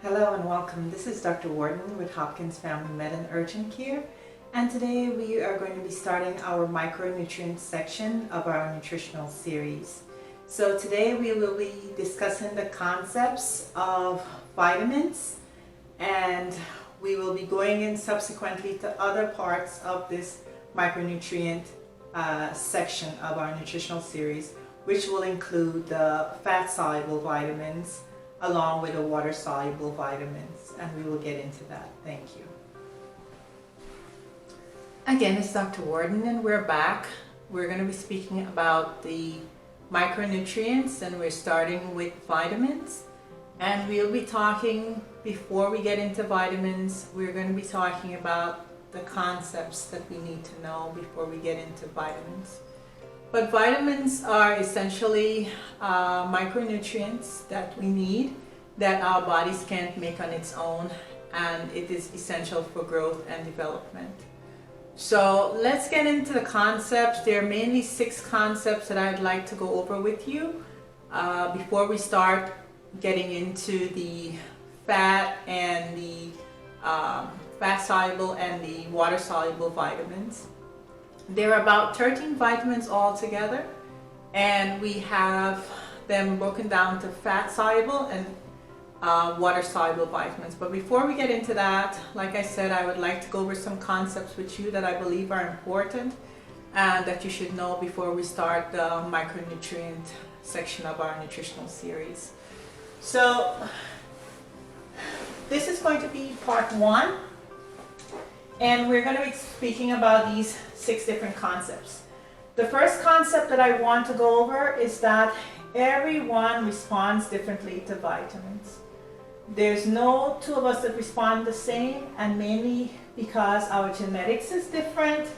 Hello and welcome. This is Dr. Warden with Hopkins Family Med and Urgent Care, and today we are going to be starting our micronutrient section of our nutritional series. So today we will be discussing the concepts of vitamins, and we will be going in subsequently to other parts of this micronutrient section of our nutritional series, which will include the fat-soluble vitamins along with the water-soluble vitamins, and we will get into that. Thank you. Again, it's Dr. Warden and we're back. We're going to be speaking about the micronutrients, and we're starting with vitamins. And we'll be talking, before we get into vitamins, we're going to be talking about the concepts that we need to know before we get into vitamins. But vitamins are essentially micronutrients that we need, that our bodies can't make on its own, and it is essential for growth and development. So let's get into the concepts. There are mainly 6 concepts that I'd like to go over with you before we start getting into the fat and the fat-soluble and the water-soluble vitamins. There are about 13 vitamins altogether, and we have them broken down to fat-soluble and water-soluble vitamins. But before we get into that, like I said, I would like to go over some concepts with you that I believe are important and that you should know before we start the micronutrient section of our nutritional series. So this is going to be part 1. And we're going to be speaking about these 6 different concepts. The first concept that I want to go over is that everyone responds differently to vitamins. There's no 2 of us that respond the same, and mainly because our genetics is different,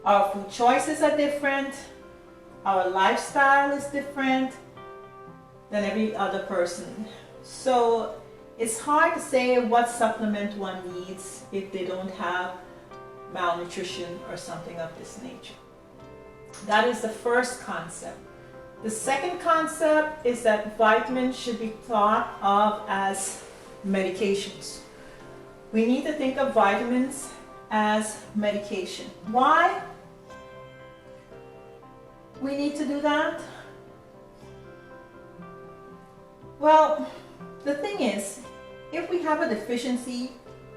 our food choices are different, our lifestyle is different than every other person. So it's hard to say what supplement one needs if they don't have malnutrition or something of this nature. That is the first concept. The second concept is that vitamins should be thought of as medications. We need to think of vitamins as medication. Why we need to do that? Well, the thing is, if we have a deficiency,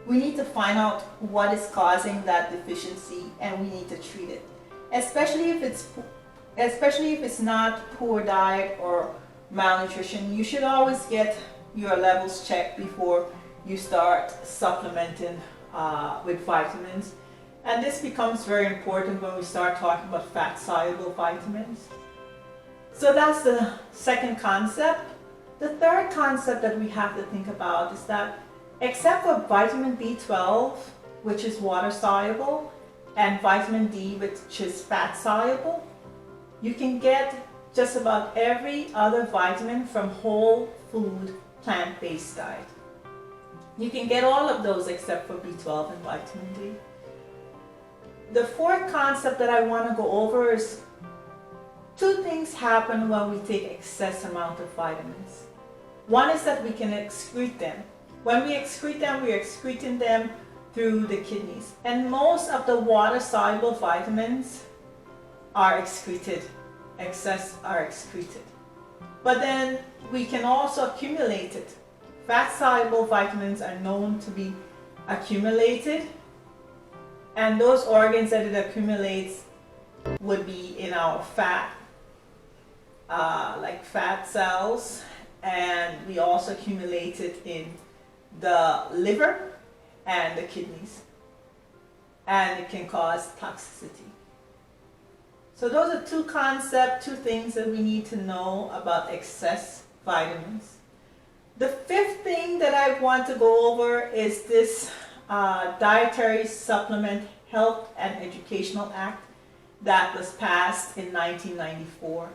we need to find out what is causing that deficiency, and we need to treat it. Especially if it's not poor diet or malnutrition. You should always get your levels checked before you start supplementing with vitamins. And this becomes very important when we start talking about fat-soluble vitamins. So that's the second concept. The third concept that we have to think about is that except for vitamin B12, which is water soluble, and vitamin D, which is fat soluble, you can get just about every other vitamin from whole food plant-based diet. You can get all of those except for B12 and vitamin D. The fourth concept that I want to go over is 2 things happen when we take excess amount of vitamins. One is that we can excrete them. When we excrete them, we are excreting them through the kidneys. And most of the water-soluble vitamins are excreted. Excess are excreted. But then we can also accumulate it. Fat-soluble vitamins are known to be accumulated. And those organs that it accumulates would be in our fat, like fat cells. And we also accumulate it in the liver and the kidneys, and it can cause toxicity. So those are 2 concepts, 2 things that we need to know about excess vitamins. The 5th thing that I want to go over is this Dietary Supplement Health and Educational Act that was passed in 1994.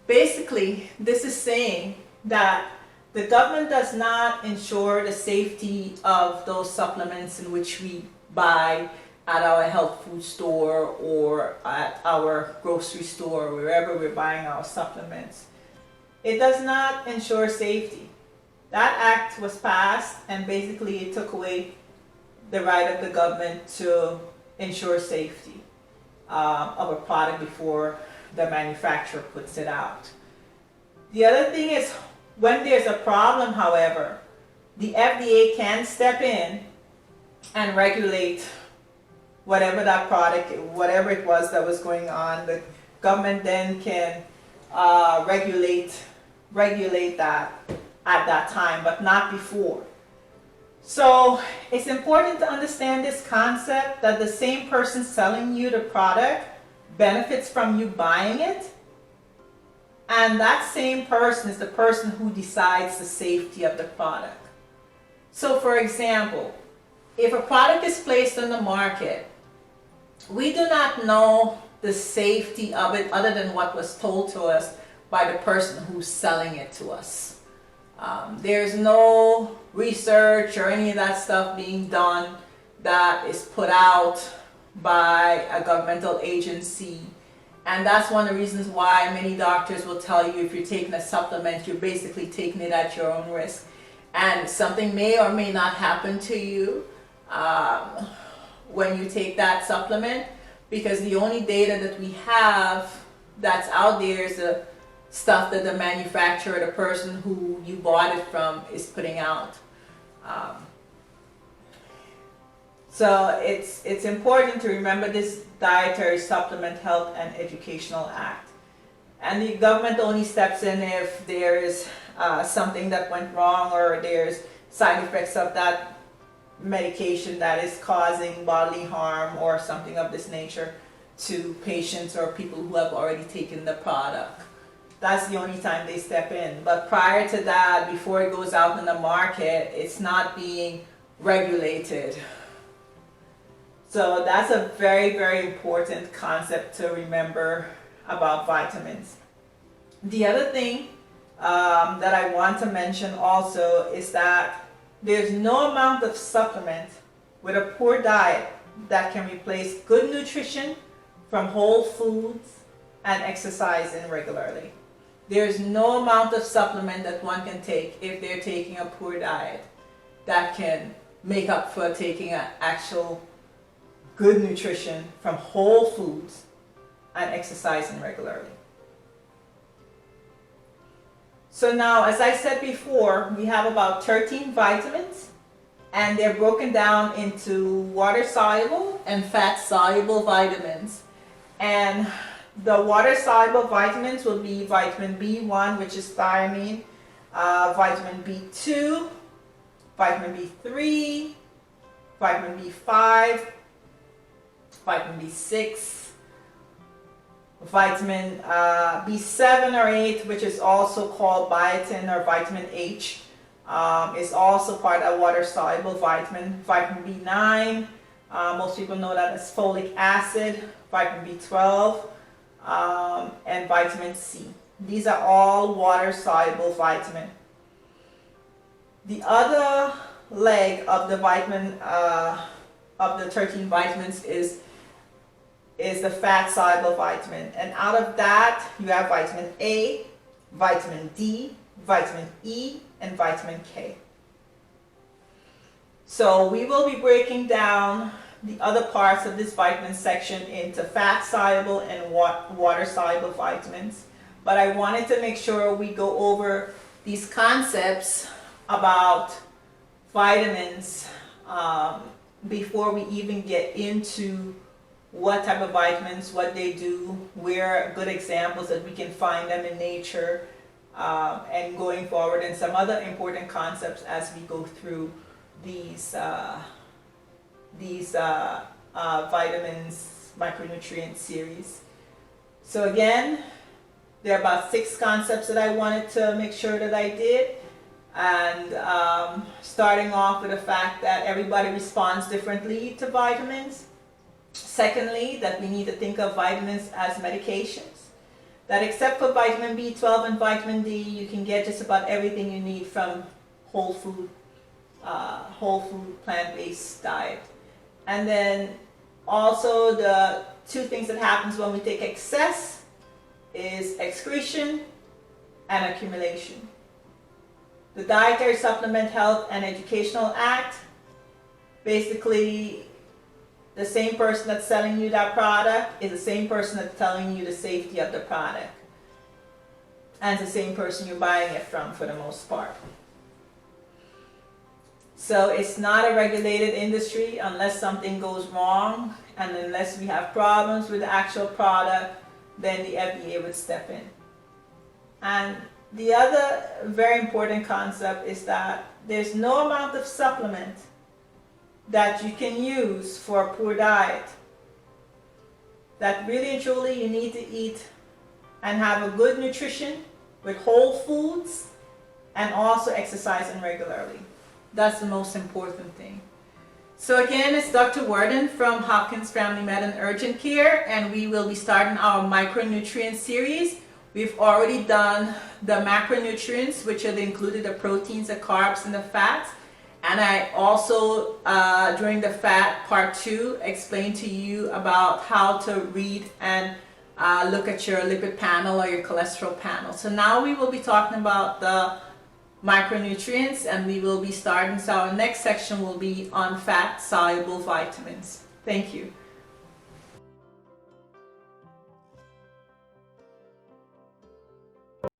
Basically, this is saying that the government does not ensure the safety of those supplements in which we buy at our health food store or at our grocery store, wherever we're buying our supplements. It does not ensure safety. That act was passed, and basically it took away the right of the government to ensure safety of a product before the manufacturer puts it out. The other thing is, when there's a problem, however, the FDA can step in and regulate whatever that product, whatever it was that was going on. The government then can regulate that at that time, but not before. So it's important to understand this concept that the same person selling you the product benefits from you buying it, and that same person is the person who decides the safety of the product. So for example, if a product is placed on the market, we do not know the safety of it other than what was told to us by the person who's selling it to us. There's no research or any of that stuff being done that is put out by a governmental agency. And that's one of the reasons why many doctors will tell you if you're taking a supplement, you're basically taking it at your own risk. And something may or may not happen to you when you take that supplement, because the only data that we have that's out there is the stuff that the manufacturer, the person who you bought it from, is putting out. So it's important to remember this Dietary Supplement Health and Educational Act. And the government only steps in if there is something that went wrong, or there's side effects of that medication that is causing bodily harm or something of this nature to patients or people who have already taken the product. That's the only time they step in. But prior to that, before it goes out in the market, it's not being regulated. So that's a very, very important concept to remember about vitamins. The other thing that I want to mention also is that there's no amount of supplement with a poor diet that can replace good nutrition from whole foods and exercising regularly. There's no amount of supplement that one can take if they're taking a poor diet that can make up for taking an actual good nutrition from whole foods and exercising regularly. So now, as I said before, we have about 13 vitamins, and they're broken down into water-soluble and fat-soluble vitamins. And the water-soluble vitamins will be vitamin B1, which is thiamine, vitamin B2, vitamin B3, vitamin B5, vitamin B6, vitamin B7 or 8, which is also called biotin or vitamin H, is also part of water-soluble vitamin. Vitamin B9, most people know that as folic acid, vitamin B12, and vitamin C. These are all water-soluble vitamin. The other leg of the vitamin, of the 13 vitamins is the fat-soluble vitamin. And out of that, you have vitamin A, vitamin D, vitamin E, and vitamin K. So we will be breaking down the other parts of this vitamin section into fat-soluble and water-soluble vitamins. But I wanted to make sure we go over these concepts about vitamins before we even get into what type of vitamins, what they do, where are good examples that we can find them in nature, and going forward, and some other important concepts as we go through these vitamins micronutrient series. So again, there are about 6 concepts that I wanted to make sure that I did. And starting off with the fact that everybody responds differently to vitamins. Secondly, that we need to think of vitamins as medications. That except for vitamin B12 and vitamin D, you can get just about everything you need from whole food plant-based diet. And then also the 2 things that happens when we take excess is excretion and accumulation. The Dietary Supplement Health and Educational Act, basically the same person that's selling you that product is the same person that's telling you the safety of the product. And it's the same person you're buying it from for the most part. So it's not a regulated industry unless something goes wrong, and unless we have problems with the actual product, then the FDA would step in. And the other very important concept is that there's no amount of supplement that you can use for a poor diet. That really and truly you need to eat and have a good nutrition with whole foods and also exercising regularly. That's the most important thing. So again, it's Dr. Warden from Hopkins Family Med and Urgent Care, and we will be starting our micronutrient series. We've already done the macronutrients, which are included the proteins, the carbs, and the fats. And I also, during the fat part 2, explained to you about how to read and look at your lipid panel or your cholesterol panel. So now we will be talking about the micronutrients, and we will be starting. So our next section will be on fat-soluble vitamins. Thank you.